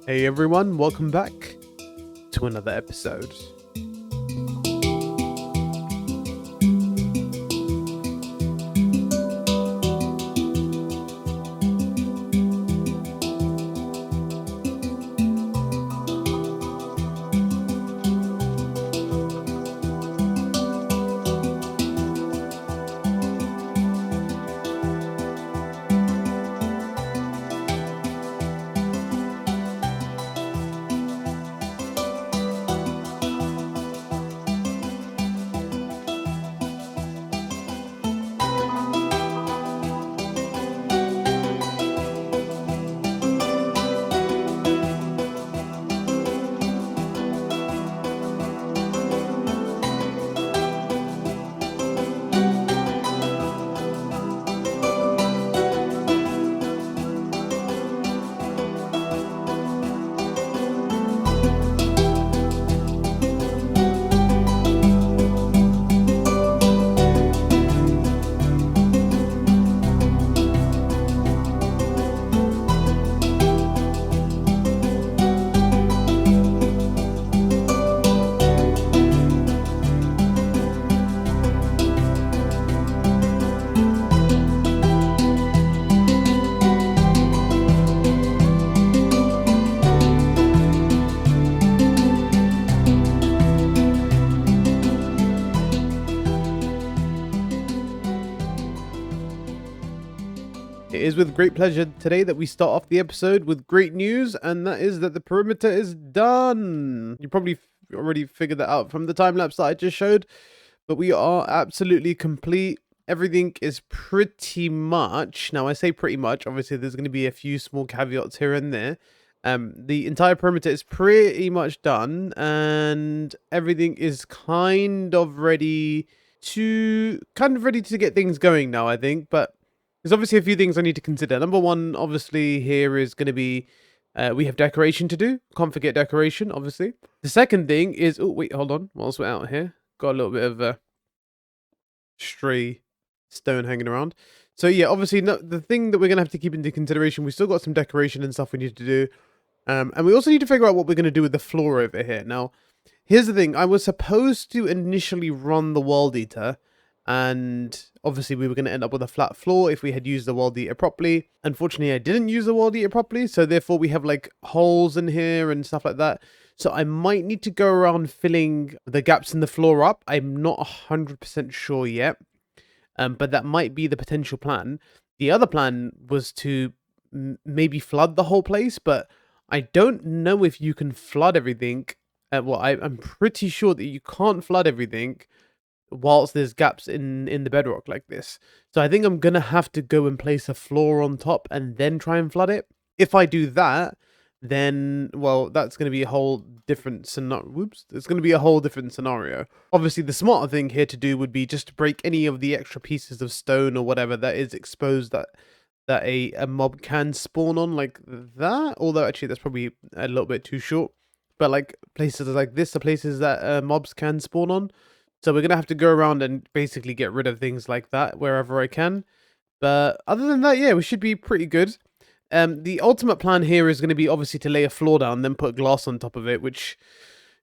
Hey everyone, welcome back to another episode. It is with great pleasure today that we start off the episode with great news, and that is that the perimeter is done. You probably already figured that out from the time lapse that I just showed, but we are absolutely complete. Everything is pretty much, now I say pretty much, obviously there's going to be a few small caveats here and there. The entire perimeter is pretty much done, and everything is kind of ready to get things going now, I think. But there's obviously a few things I need to consider. Number one, obviously, here is going to be we have decoration to do. Can't forget decoration, obviously. The second thing is, oh wait, hold on. Whilst we're out here, got a little bit of a stray stone hanging around. So yeah, obviously, the thing that we're gonna have to keep into consideration, we still got some decoration and stuff we need to do, and we also need to figure out what we're gonna do with the floor over here. Now, here's the thing: I was supposed to initially run the world eater, and obviously we were going to end up with a flat floor if we had used the world eater properly. Unfortunately, I didn't use the world eater properly, so therefore we have like holes in here and stuff like that. So I might need to go around filling the gaps in the floor up. I'm not 100% sure yet, but that might be the potential plan. The other plan was to maybe flood the whole place, but I don't know if you can flood everything. Well, I'm pretty sure that you can't flood everything whilst there's gaps in the bedrock like this. So I think I'm gonna have to go and place a floor on top and then try and flood it. If I do that, then well, that's gonna be a whole different scenario. Whoops, it's gonna be a whole different scenario. Obviously, the smarter thing here to do would be just to break any of the extra pieces of stone or whatever that is exposed that a mob can spawn on, like that. Although actually that's probably a little bit too short. But like places like this are places that mobs can spawn on. So we're going to have to go around and basically get rid of things like that wherever I can. But other than that, yeah, we should be pretty good. The ultimate plan here is going to be obviously to lay a floor down, then put glass on top of it, which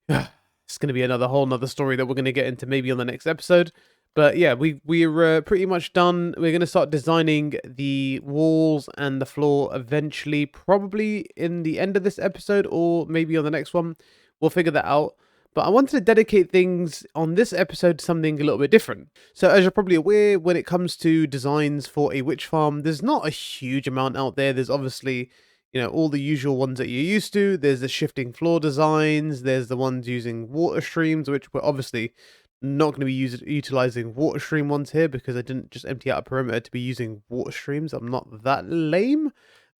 it's going to be another whole nother story that we're going to get into maybe on the next episode. But yeah, we're pretty much done. We're going to start designing the walls and the floor eventually, probably in the end of this episode or maybe on the next one. We'll figure that out. But I wanted to dedicate things on this episode to something a little bit different. So as you're probably aware, when it comes to designs for a witch farm, there's not a huge amount out there. There's obviously, you know, all the usual ones that you're used to. There's the shifting floor designs. There's the ones using water streams, which we're obviously not going to be utilizing water stream ones here because I didn't just empty out a perimeter to be using water streams. I'm not that lame.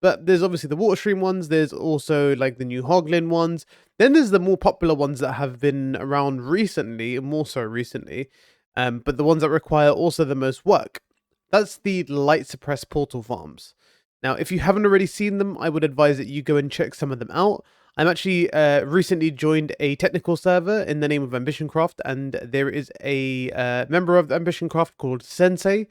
But there's obviously the water stream ones. There's also like the new Hoglin ones. Then there's the more popular ones that have been around recently, and more so recently. But the ones that require also the most work. That's the light suppressed portal farms. Now, if you haven't already seen them, I would advise that you go and check some of them out. I'm actually recently joined a technical server in the name of Ambition Craft, and there is a member of Ambition Craft called Sensei.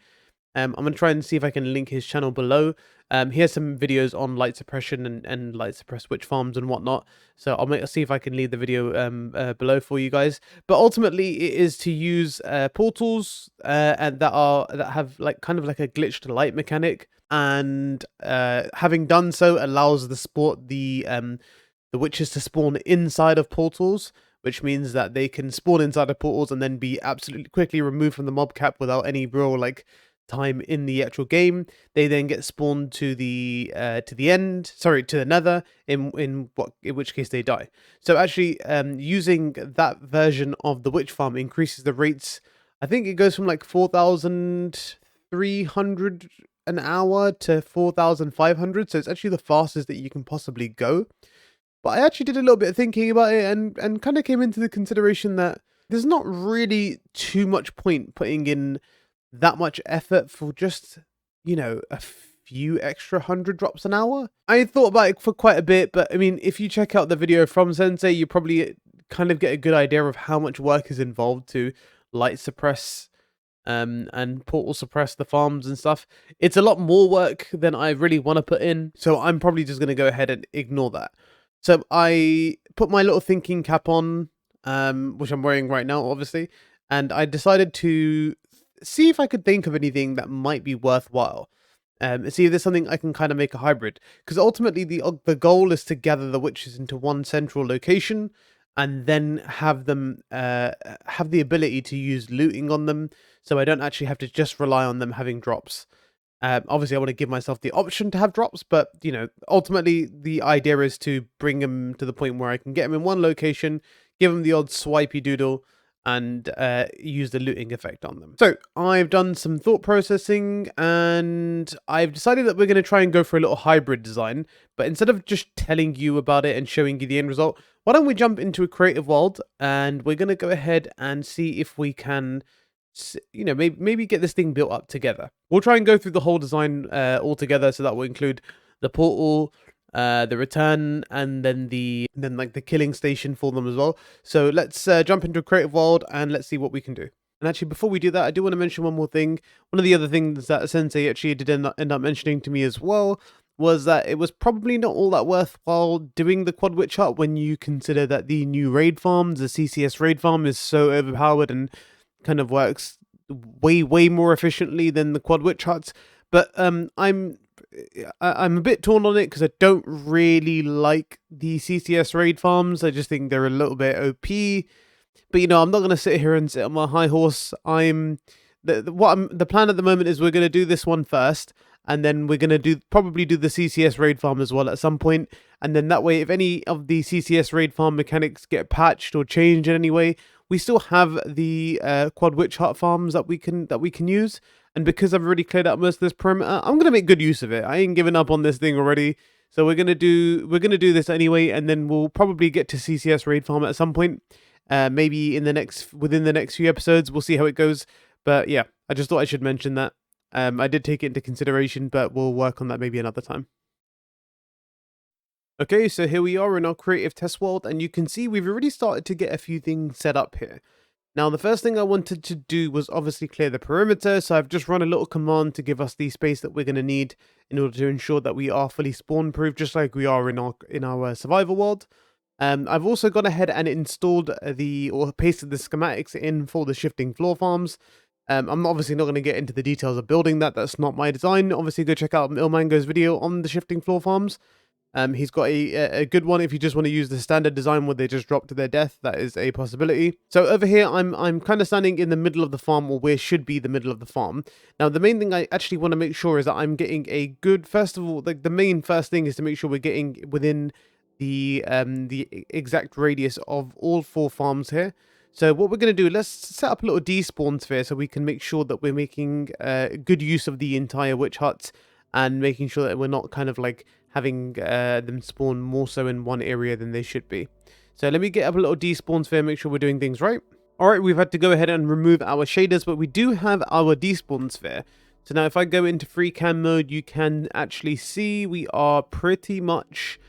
I'm going to try and see if I can link his channel below. He has some videos on light suppression and light suppressed witch farms and whatnot. So I'll see if I can leave the video below for you guys. But ultimately, it is to use portals and that have like kind of like a glitched light mechanic. And having done so allows the witches to spawn inside of portals, which means that they can spawn inside of portals and then be absolutely quickly removed from the mob cap without any real like time in the actual game. They then get spawned to the nether, in which case they die. So actually using that version of the witch farm increases the rates. I think it goes from like 4,300 an hour to 4,500, so it's actually the fastest that you can possibly go. But I actually did a little bit of thinking about it and kind of came into the consideration that there's not really too much point putting in that much effort for just, you know, a few extra 100 drops an hour. I thought about it for quite a bit, but I mean, if you check out the video from Sensei, you probably kind of get a good idea of how much work is involved to light suppress and portal suppress the farms and stuff. It's a lot more work than I really want to put in, so I'm probably just going to go ahead and ignore that. So I put my little thinking cap on, which I'm wearing right now, obviously, and I decided to see if I could think of anything that might be worthwhile. See if there's something I can kind of make a hybrid. Because ultimately, the goal is to gather the witches into one central location, and then have them have the ability to use looting on them, so I don't actually have to just rely on them having drops. Obviously, I want to give myself the option to have drops, but, you know, ultimately the idea is to bring them to the point where I can get them in one location, give them the odd swipey doodle, and use the looting effect on them. So I've done some thought processing, and I've decided that we're going to try and go for a little hybrid design. But instead of just telling you about it and showing you the end result, why don't we jump into a creative world, and we're going to go ahead and see if we can, you know, maybe get this thing built up together. We'll try and go through the whole design all together, so that will include the portal, the return, and then like the killing station for them as well. So let's jump into a creative world and let's see what we can do. And actually, before we do that, I do want to mention one more thing. One of the other things that Sensei actually did end up mentioning to me as well was that it was probably not all that worthwhile doing the quad witch hut when you consider that the new raid farm, the CCS raid farm, is so overpowered and kind of works way more efficiently than the quad witch huts. But I'm a bit torn on it because I don't really like the CCS raid farms. I just think they're a little bit OP. But, you know, I'm not going to sit here and sit on my high horse. The plan at the moment is we're going to do this one first, and then we're going to probably do the CCS raid farm as well at some point. And then that way, if any of the CCS raid farm mechanics get patched or changed in any way, we still have the quad witch hut farms that we can use. And because I've already cleared out most of this perimeter, I'm gonna make good use of it. I ain't giving up on this thing already. So we're gonna do this anyway, and then we'll probably get to CCS raid farm at some point. Maybe within the next few episodes. We'll see how it goes. But yeah, I just thought I should mention that. I did take it into consideration, but we'll work on that maybe another time. Okay, so here we are in our creative test world, and you can see we've already started to get a few things set up here. Now, the first thing I wanted to do was obviously clear the perimeter, so I've just run a little command to give us the space that we're going to need in order to ensure that we are fully spawn-proof, just like we are in our survival world. I've also gone ahead and installed or pasted the schematics in for the shifting floor farms. I'm obviously not going to get into the details of building that. That's not my design. Obviously, go check out Ilmango's video on the shifting floor farms. He's got a good one if you just want to use the standard design where they just drop to their death. That is a possibility. So over here, I'm kind of standing in the middle of the farm, or where should be the middle of the farm. Now, the main thing I actually want to make sure is that I'm getting a good, first of all, like the main first thing is to make sure we're getting within the exact radius of all 4 farms here. So what we're going to do, let's set up a little despawn sphere so we can make sure that we're making good use of the entire witch huts, and making sure that we're not kind of like having them spawn more so in one area than they should be. So let me get up a little despawn sphere, make sure we're doing things right. Alright, we've had to go ahead and remove our shaders, but we do have our despawn sphere. So now if I go into free cam mode, you can actually see we are pretty much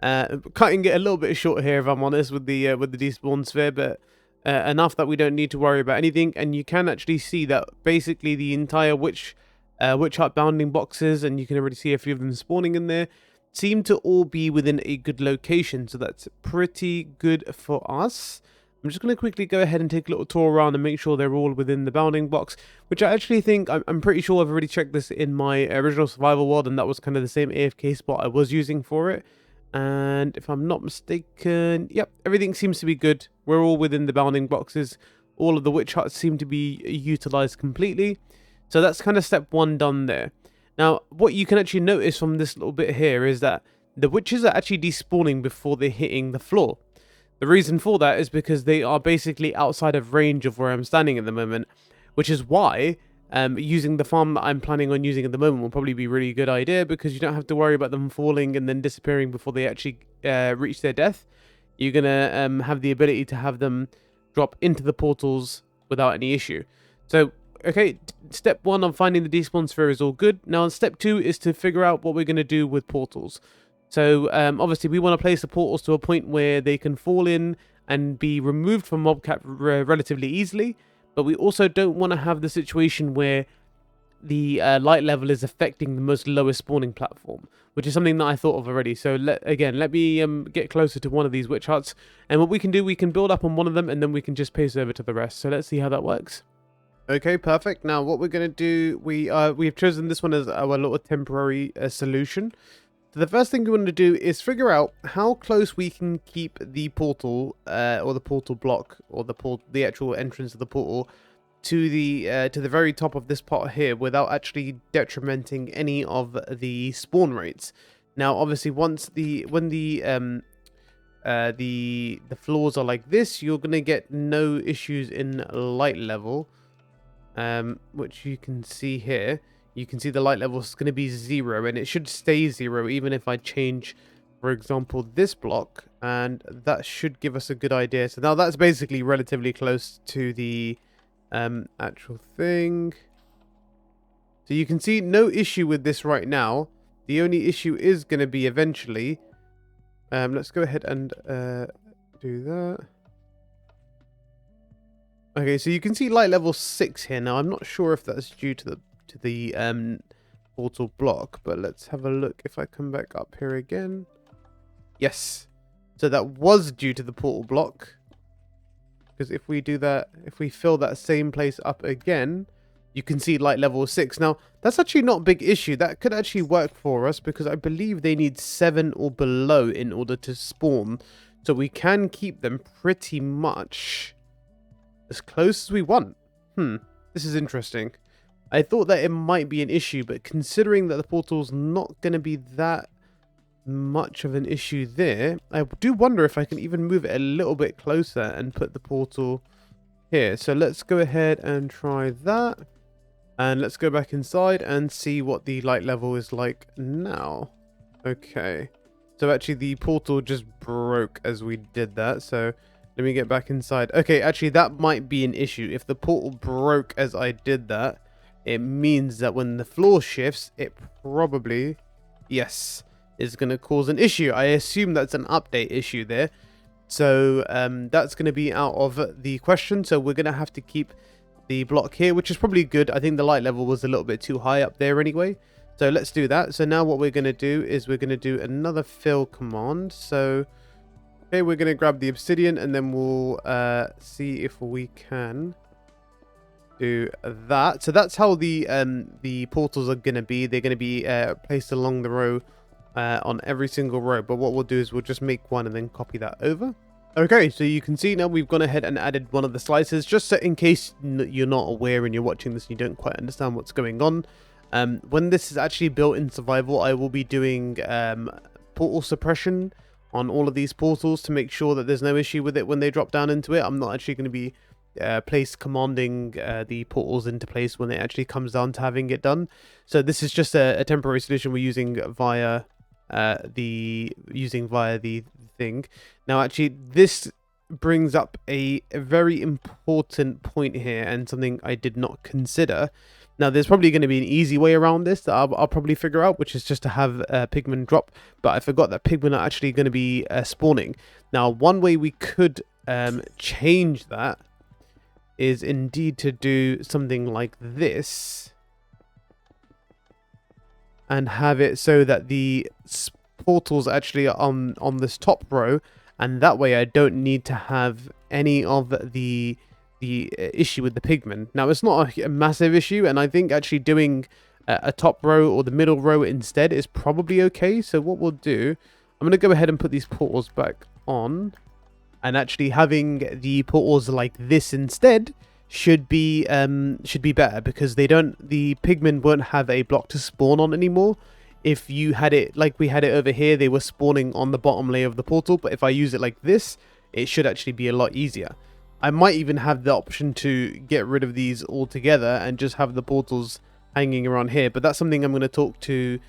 cutting it a little bit short here, if I'm honest, with the despawn sphere, but enough that we don't need to worry about anything. And you can actually see that basically the entire witch witch hut bounding boxes, and you can already see a few of them spawning in there, seem to all be within a good location, so that's pretty good for us. I'm just going to quickly go ahead and take a little tour around and make sure they're all within the bounding box, which I actually think, I'm pretty sure I've already checked this in my original survival world, and that was kind of the same AFK spot I was using for it. And if I'm not mistaken, yep, everything seems to be good. We're all within the bounding boxes. All of the witch huts seem to be utilized completely. So that's kind of step 1 done there. Now, what you can actually notice from this little bit here is that the witches are actually despawning before they're hitting the floor. The reason for that is because they are basically outside of range of where I'm standing at the moment, which is why using the farm that I'm planning on using at the moment will probably be a really good idea, because you don't have to worry about them falling and then disappearing before they actually reach their death. You're going to have the ability to have them drop into the portals without any issue. So, okay, step 1 on finding the despawn sphere is all good. Now, step 2 is to figure out what we're going to do with portals. So, obviously, we want to place the portals to a point where they can fall in and be removed from mobcap relatively easily. But we also don't want to have the situation where the light level is affecting the most lowest spawning platform, which is something that I thought of already. So, let me get closer to one of these witch huts. And what we can do, we can build up on one of them, and then we can just paste over to the rest. So, let's see how that works. Okay, perfect. Now, what we're going to do, we've chosen this one as our little temporary solution. So the first thing we want to do is figure out how close we can keep the portal, or the portal block, or the actual entrance of the portal to the very top of this pot here, without actually detrimenting any of the spawn rates. Now, obviously, when the floors are like this, you're gonna get no issues in light level, which you can see here. You can see the light level is going to be 0, and it should stay 0 even if I change, for example, this block, and that should give us a good idea. So now that's basically relatively close to the actual thing. So you can see no issue with this right now. The only issue is going to be eventually. Let's go ahead and do that. Okay, so you can see light level 6 here. Now, I'm not sure if that's due to the portal block, but let's have a look. If I come back up here again, yes, so that was due to the portal block, because if we do that, if we fill that same place up again, you can see light level 6. Now, that's actually not a big issue. That could actually work for us, because I believe they need 7 or below in order to spawn, so we can keep them pretty much as close as we want. This is interesting. I thought that it might be an issue, but considering that the portal's not going to be that much of an issue there, I do wonder if I can even move it a little bit closer and put the portal here. So let's go ahead and try that. And let's go back inside and see what the light level is like now. Okay. So actually the portal just broke as we did that. So let me get back inside. Okay, actually that might be an issue. If the portal broke as I did that, it means that when the floor shifts, it probably, yes, is going to cause an issue. I assume that's an update issue there. So that's going to be out of the question. So we're going to have to keep the block here, which is probably good. I think the light level was a little bit too high up there anyway. So let's do that. So now what we're going to do is we're going to do another fill command. So, okay, we're going to grab the obsidian, and then we'll see if we can do that. So that's how the portals are going to be. They're going to be placed along the row, on every single row. But what we'll do is we'll just make one and then copy that over. Okay, so you can see now we've gone ahead and added one of the slices, just so in case you're not aware and you're watching this and you don't quite understand what's going on. When this is actually built in survival, I will be doing portal suppression on all of these portals to make sure that there's no issue with it when they drop down into it. I'm not actually going to be commanding the portals into place when it actually comes down to having it done. So this is just a temporary solution we're using via the thing. Now actually this brings up a very important point here, and something I did not consider. Now there's probably going to be an easy way around this that I'll probably figure out, which is just to have pigmen drop, but I forgot that pigmen are actually going to be spawning. Now one way we could change that is indeed to do something like this. and have it so that the portals actually are on this top row, and that way I don't need to have any of the issue with the pigment. Now it's not a massive issue, and I think actually doing a top row or the middle row instead is probably okay. So what we'll do, I'm going to go ahead and put these portals back on, and actually having the portals like this instead should be better, because the pigmen won't have a block to spawn on anymore. If you had it like we had it over here, they were spawning on the bottom layer of the portal, but if I use it like this, it should actually be a lot easier. I might even have the option to get rid of these altogether and just have the portals hanging around here, but that's something I'm going to talk to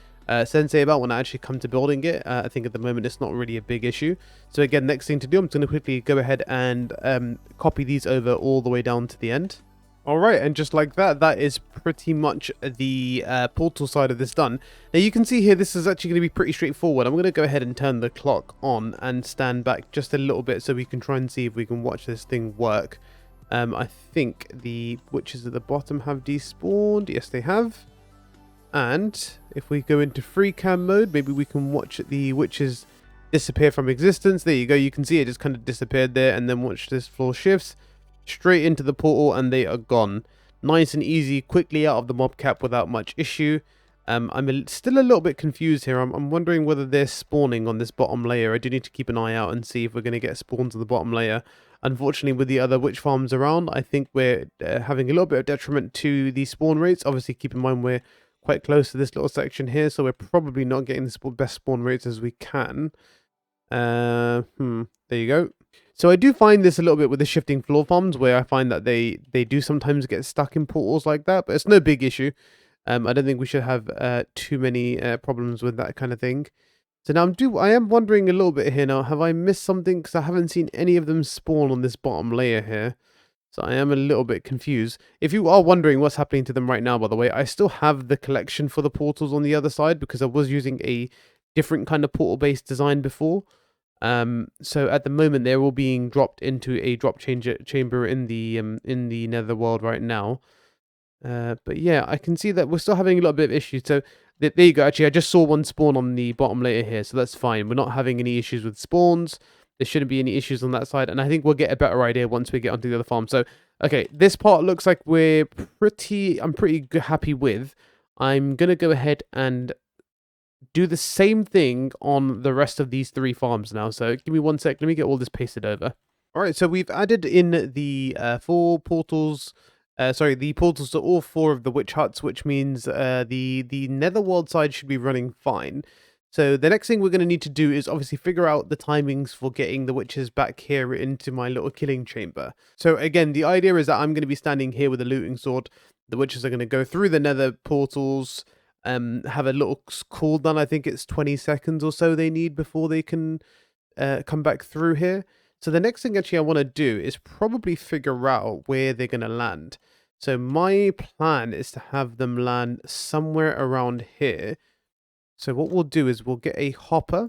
Sensei about when I actually come to building it. I think at the moment it's not really a big issue. So again, next thing to do, I'm going to quickly go ahead and copy these over all the way down to the end. Alright, and just like that, that is pretty much the portal side of this done. Now you can see here, this is actually going to be pretty straightforward. I'm going to go ahead and turn the clock on and stand back just a little bit so we can try and see if we can watch this thing work. I think the witches at the bottom have despawned. Yes, they have. And if we go into free cam mode, maybe we can watch the witches disappear from existence. There you go. You can see it just kind of disappeared there, and then watch this floor shifts straight into the portal and they are gone. Nice and easy, quickly out of the mob cap without much issue. I'm still a little bit confused here. I'm wondering whether they're spawning on this bottom layer. I do need to keep an eye out and see if we're going to get spawns on the bottom layer. Unfortunately, with the other witch farms around, I think we're having a little bit of detriment to the spawn rates. Obviously, keep in mind we're quite close to this little section here, so we're probably not getting the best spawn rates as we can. There you go. So I do find this a little bit with the shifting floor farms, where I find that they do sometimes get stuck in portals like that, but it's no big issue. I don't think we should have too many problems with that kind of thing. So now I am wondering a little bit here now, have I missed something? Because I haven't seen any of them spawn on this bottom layer here. So I am a little bit confused. If you are wondering what's happening to them right now, by the way, I still have the collection for the portals on the other side, because I was using a different kind of portal-based design before. So at the moment they're all being dropped into a drop chamber in the netherworld right now. But yeah, I can see that we're still having a little bit of issues. So there you go. Actually, I just saw one spawn on the bottom layer here, so that's fine. We're not having any issues with spawns. There shouldn't be any issues on that side, and I think we'll get a better idea once we get onto the other farm. So okay, this part looks like I'm pretty happy with. I'm gonna go ahead and do the same thing on the rest of these 3 farms now. So give me 1 sec. Let me get all this pasted over. All right, so we've added in the 4 portals. The portals to all 4 of the witch huts, which means the netherworld side should be running fine. So the next thing we're going to need to do is obviously figure out the timings for getting the witches back here into my little killing chamber. So again, the idea is that I'm going to be standing here with a looting sword. The witches are going to go through the nether portals, have a little cooldown. I think it's 20 seconds or so they need before they can come back through here. So the next thing actually I want to do is probably figure out where they're going to land. So my plan is to have them land somewhere around here. So what we'll do is we'll get a hopper,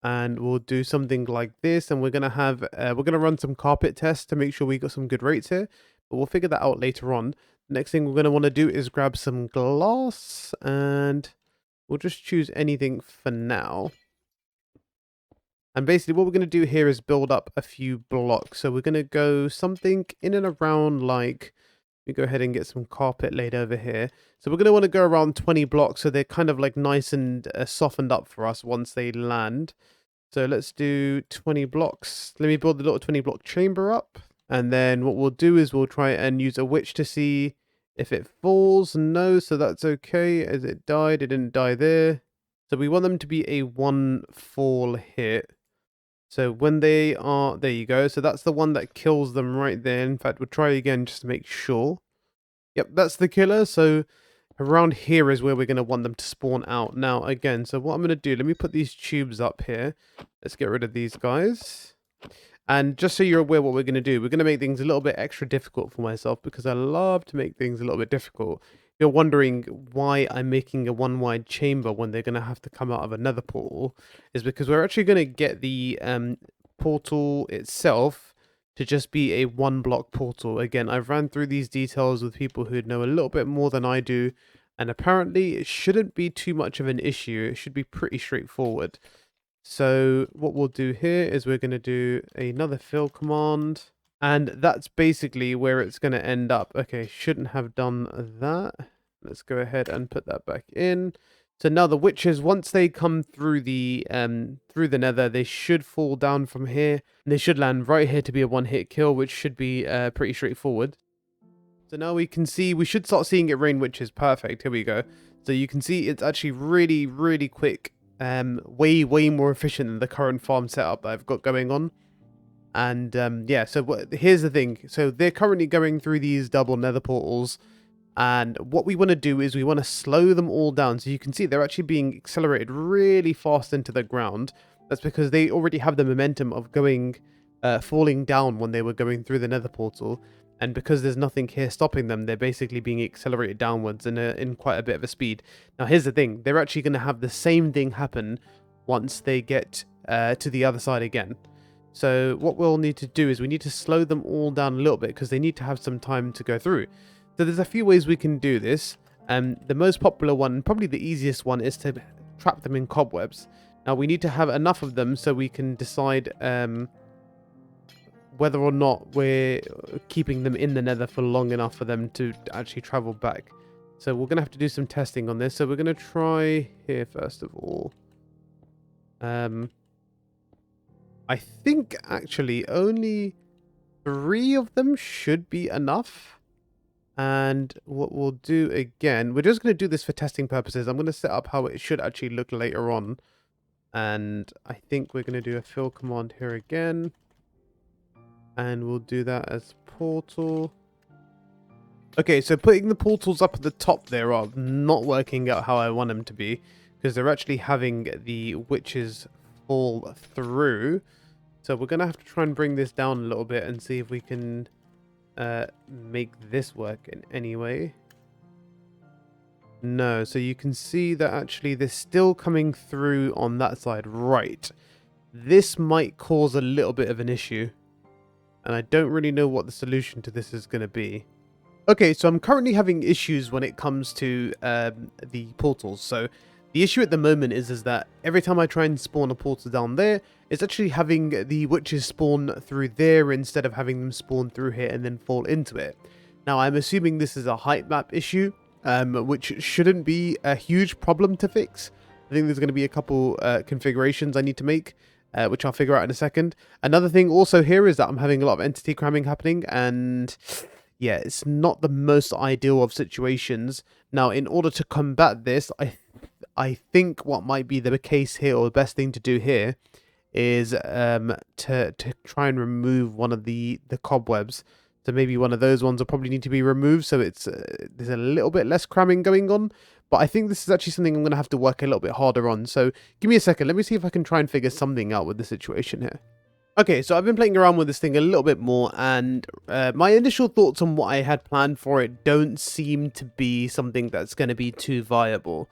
and we'll do something like this, and we're going to run some carpet tests to make sure we got some good rates here, but we'll figure that out later on. The next thing we're going to want to do is grab some glass, and we'll just choose anything for now. And basically what we're going to do here is build up a few blocks. So we're going to go something in and around, like, we go ahead and get some carpet laid over here. So we're going to want to go around 20 blocks, so they're kind of like nice and softened up for us once they land. So let's do 20 blocks. Let me build the little 20 block chamber up. And then what we'll do is we'll try and use a witch to see if it falls. No, so that's okay. As it died, it didn't die there. So we want them to be a 1 fall hit. So when they are, there you go. So that's the one that kills them right there. In fact, we'll try again just to make sure. Yep, that's the killer. So around here is where we're going to want them to spawn out. Now, again, so what I'm going to do, let me put these tubes up here. Let's get rid of these guys. And just so you're aware what we're going to do, we're going to make things a little bit extra difficult for myself, because I love to make things a little bit difficult. You're wondering why I'm making a 1 wide chamber when they're going to have to come out of another portal, is because we're actually going to get the portal itself to just be a 1 block portal. Again, I've ran through these details with people who know a little bit more than I do. And apparently it shouldn't be too much of an issue. It should be pretty straightforward. So what we'll do here is we're going to do another fill command. And that's basically where it's going to end up. Okay, shouldn't have done that. Let's go ahead and put that back in. So now the witches, once they come through the nether, they should fall down from here. And they should land right here to be a one-hit kill, which should be pretty straightforward. So now we can see, we should start seeing it rain witches. Perfect. Here we go. So you can see it's actually really, really quick. Way more efficient than the current farm setup that I've got going on. And yeah, so here's the thing. So they're currently going through these double nether portals. And what we want to do is we want to slow them all down. So you can see they're actually being accelerated really fast into the ground. That's because they already have the momentum of falling down when they were going through the nether portal. And because there's nothing here stopping them, they're basically being accelerated downwards in quite a bit of a speed. Now, here's the thing. They're actually going to have the same thing happen once they get to the other side again. So what we'll need to do is we need to slow them all down a little bit because they need to have some time to go through. So there's a few ways we can do this. The most popular one, probably the easiest one, is to trap them in cobwebs. Now, we need to have enough of them so we can decide whether or not we're keeping them in the nether for long enough for them to actually travel back. So we're going to have to do some testing on this. So we're going to try here first of all. I think actually only 3 of them should be enough. And what we'll do again, we're just going to do this for testing purposes. I'm going to set up how it should actually look later on. And I think we're going to do a fill command here again. And we'll do that as portal. Okay, so putting the portals up at the top there are not working out how I want them to be. Because they're actually having the witches fall through. So we're going to have to try and bring this down a little bit and see if we can make this work in any way. No, so you can see that actually they're still coming through on that side. Right. This might cause a little bit of an issue. And I don't really know what the solution to this is going to be. Okay, so I'm currently having issues when it comes to the portals. So the issue at the moment is that every time I try and spawn a portal down there, it's actually having the witches spawn through there instead of having them spawn through here and then fall into it. Now, I'm assuming this is a height map issue, which shouldn't be a huge problem to fix. I think there's going to be a couple configurations I need to make. Which I'll figure out in a second. Another thing also here is that I'm having a lot of entity cramming happening, and yeah, it's not the most ideal of situations. Now, in order to combat this, I think what might be the case here, or the best thing to do here, is to try and remove one of the cobwebs. So maybe one of those ones will probably need to be removed, so it's there's a little bit less cramming going on. But I think this is actually something I'm going to have to work a little bit harder on. So give me a second. Let me see if I can try and figure something out with the situation here. Okay, so I've been playing around with this thing a little bit more. And my initial thoughts on what I had planned for it don't seem to be something that's going to be too viable.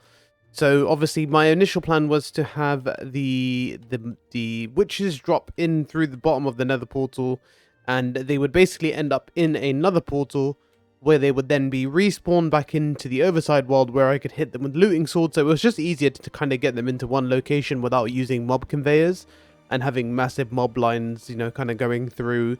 So obviously my initial plan was to have the witches drop in through the bottom of the nether portal. And they would basically end up in another portal, where they would then be respawned back into the overside world where I could hit them with looting swords. So it was just easier to kind of get them into one location without using mob conveyors and having massive mob lines, you know, kind of going through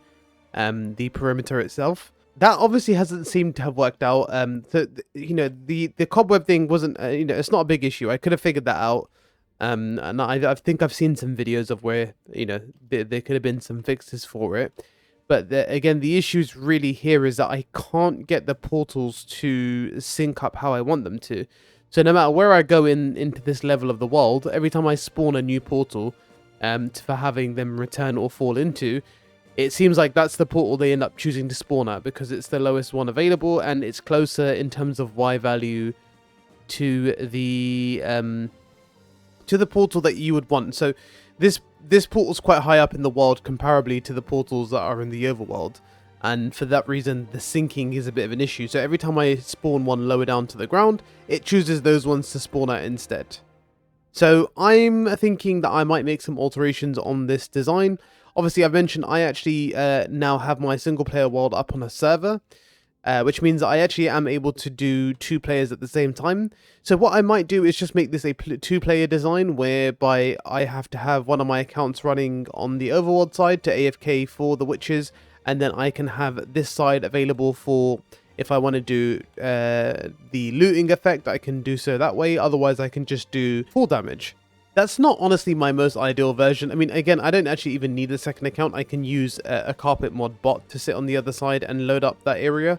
the perimeter itself. That obviously hasn't seemed to have worked out. So, you know, the cobweb thing wasn't, you know, it's not a big issue. I could have figured that out. And I think I've seen some videos of where, you know, there could have been some fixes for it. But again, the issues really here is that I can't get the portals to sync up how I want them to. So no matter where I go into this level of the world, every time I spawn a new portal for having them return or fall into, it seems like that's the portal they end up choosing to spawn at because it's the lowest one available and it's closer in terms of Y value to the portal that you would want. So this portal's quite high up in the world comparably to the portals that are in the overworld, and for that reason the syncing is a bit of an issue. So every time I spawn one lower down to the ground, it chooses those ones to spawn at instead. So I'm thinking that I might make some alterations on this design. Obviously, I've mentioned I actually now have my single player world up on a server. which means I actually am able to do 2 players at the same time. So what I might do is just make this a 2-player design, whereby I have to have one of my accounts running on the overworld side to AFK for the witches, and then I can have this side available for if I want to do the looting effect. I can do so that way. Otherwise, I can just do full damage. That's not honestly my most ideal version. I mean, again, I don't actually even need a second account. I can use a carpet mod bot to sit on the other side and load up that area.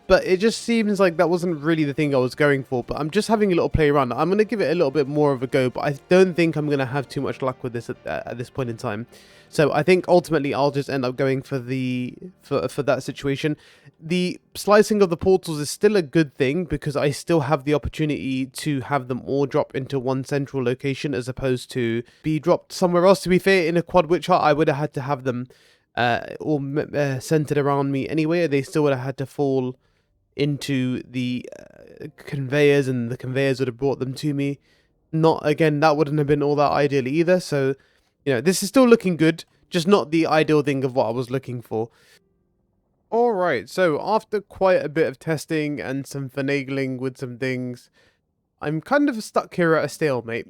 But it just seems like that wasn't really the thing I was going for. But I'm just having a little play around. I'm going to give it a little bit more of a go. But I don't think I'm going to have too much luck with this at this point in time. So I think ultimately I'll just end up going for that situation. The slicing of the portals is still a good thing, because I still have the opportunity to have them all drop into one central location as opposed to be dropped somewhere else. To be fair, in a quad witch hut, I would have had to have them all centered around me anyway. They still would have had to fall into the conveyors, and the conveyors would have brought them to me. Again, that wouldn't have been all that ideal either. So, you know, this is still looking good, just not the ideal thing of what I was looking for. Alright, so after quite a bit of testing and some finagling with some things, I'm kind of stuck here at a stalemate,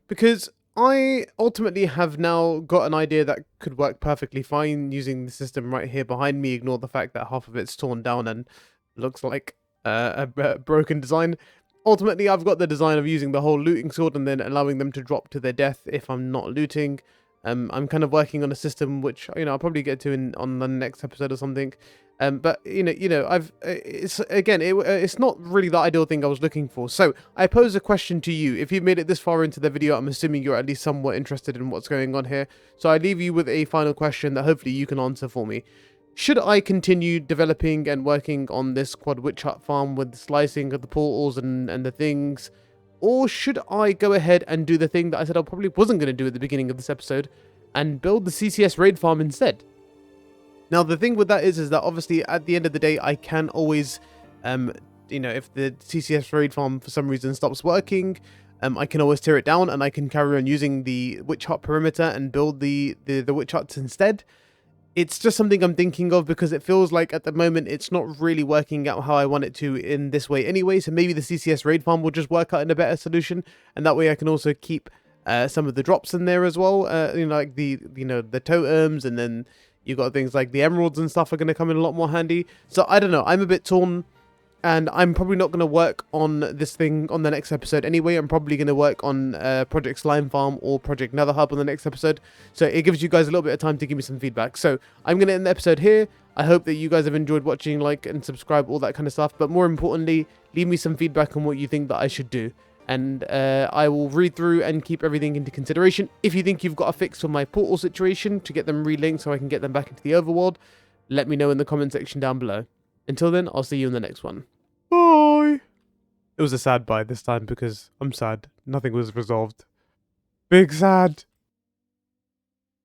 because I ultimately have now got an idea that could work perfectly fine using the system right here behind me. Ignore the fact that half of it's torn down and looks like a broken design. Ultimately, I've got the design of using the whole looting sword and then allowing them to drop to their death if I'm not looting. I'm kind of working on a system which, you know, I'll probably get to on the next episode or something. But it's not really the ideal thing I was looking for. So I pose a question to you. If you've made it this far into the video, I'm assuming you're at least somewhat interested in what's going on here. So I leave you with a final question that hopefully you can answer for me. Should I continue developing and working on this quad witch hut farm with the slicing of the portals and the things? Or should I go ahead and do the thing that I said I probably wasn't going to do at the beginning of this episode and build the CCS raid farm instead? Now, the thing with that is that obviously at the end of the day, I can always, you know, if the CCS raid farm for some reason stops working, I can always tear it down and I can carry on using the witch hut perimeter and build the witch huts instead. It's just something I'm thinking of because it feels like at the moment it's not really working out how I want it to in this way anyway. So maybe the CCS raid farm will just work out in a better solution, and that way I can also keep some of the drops in there as well. You know, like the totems, and then you got things like the emeralds and stuff are going to come in a lot more handy. So I don't know. I'm a bit torn. And I'm probably not going to work on this thing on the next episode anyway. I'm probably going to work on Project Slime Farm or Project Nether Hub on the next episode. So it gives you guys a little bit of time to give me some feedback. So I'm going to end the episode here. I hope that you guys have enjoyed watching, like and subscribe, all that kind of stuff. But more importantly, leave me some feedback on what you think that I should do. And I will read through and keep everything into consideration. If you think you've got a fix for my portal situation to get them relinked so I can get them back into the overworld, let me know in the comment section down below. Until then, I'll see you in the next one. Bye! It was a sad bye this time because I'm sad. Nothing was resolved. Big sad.